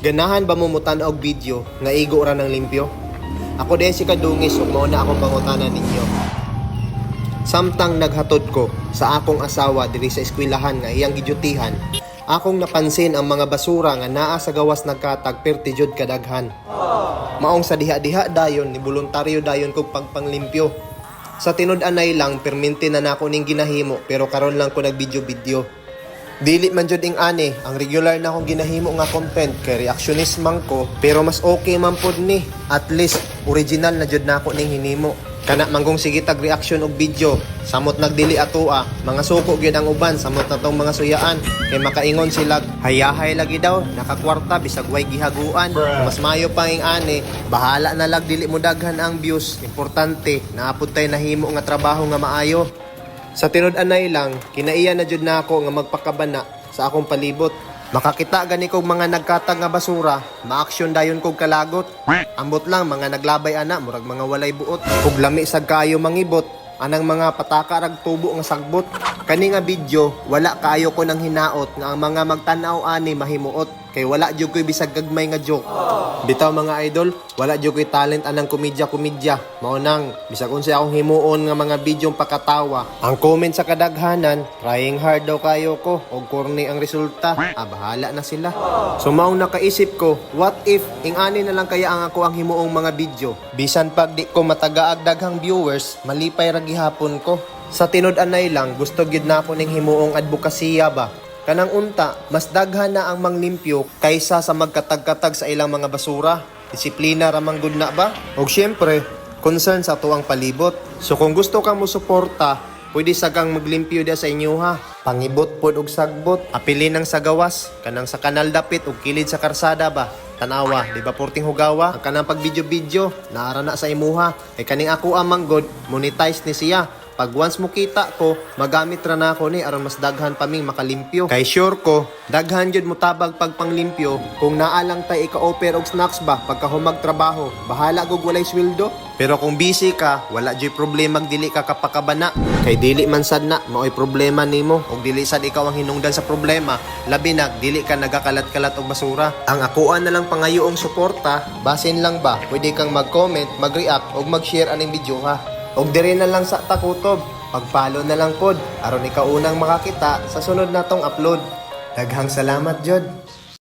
Ganahan ba mo mutan og video nga igo ra ng limpyo? Ako din si Kadungis ug mao na akong pangutanan ninyo. Samtang naghatod ko sa akong asawa diri sa eskwelahan nga iyang gidyutihan, akong napansin ang mga basura nga naa sa gawas nagkatag perti jud kadaghan. Maong sa diha-diha dayon ni voluntaryo dayon kog pagpanglimpyo. Sa tinud-anay lang perminti na nako ning ginahimo pero karon lang ko nag-video-video. Dili man jud ing ani ang regular na akong ginahimo nga content kay reactionist man ko pero mas okay man pod ni at least original na jud nako ning hinimo. Kana manggong sige tag reaction og video samot nagdili atoa mga suko gyud ang uban samot na tong mga suyaan kay makaingon sila hayahay lagi daw nakakwarta bisag way gihaguan. Mas mayo pang ing ani bahala na lag dili mo daghan ang views, importante naapod tay nahimo nga trabaho nga maayo. Sa tinud-anay lang, kinaiya na jud nako nga magpakabana sa akong palibot. Makakita gani kog mga nagkatag nga basura, ma-action dayon kog kalagot. Ambot lang mga naglabay ana murag mga walay buot. Kog lami sad kayo mangibot, anang mga pataka rag tubo nga sagbot. Kani nga video, wala kaayo ko nang hinaot nga ang mga magtan-aw ani mahimuot. Kay wala jud ko'y bisag gagmay nga joke. Bitaw mga idol, wala jud ko'y talent anang komedya. Mao nang bisag unsa akong himuon nga mga bidyong pakatawa. Ang comment sa kadaghanan, trying hard daw kayo ko og corny ang resulta. Bahala na sila. So maong nakaisip ko, what if ing ani na lang kaya ang ako ang himuong mga video. Bisan pag di ko matagaag daghang viewers, malipay ra gihapon ko. Sa tinud-anay lang, gusto gid na ako ning himuong advokasya ba. Kanang unta, mas daghan na ang manglimpyo kaysa sa magkatag-katag sa ilang mga basura. Disiplina ra manggod na ba? Og syempre, concern sa tuwang palibot. So kung gusto kang mo suporta, pwede sagang maglimpyo dia sa inyo ha. Pangibot pod og sagbot, apilin ng sagawas, kanang sa kanal dapit og kilid sa karsada ba. Tanawa, di ba porting hugawa? Ang kanang pag video naara na sa imuha. Kay kaning ako amang god, monetize ni siya. Pag once mo kita ko, magamit ra na ako ni aron mas daghan pa ming makalimpyo. Kay sure ko, daghan jud mo tabag pag panglimpyo kung naalang tay ika-offer og snacks ba pagka humag trabaho. Bahala gug walay sweldo. Pero kung busy ka, wala jud problema dili ka kapakabana. Kay dili man sad na maoy problema nimo og dili sad ikaw ang hinungdan sa problema. Labi na dili ka nagakalat-kalat og basura. Ang akuan na lang pangayoong suporta, basin lang ba? Pwede kang mag-comment, mag-react og mag-share aning video ha. Og dire na lang sa takutob, pag-follow na lang pod aron ikaw unang makakita sa sunod natong upload. Daghang salamat jud.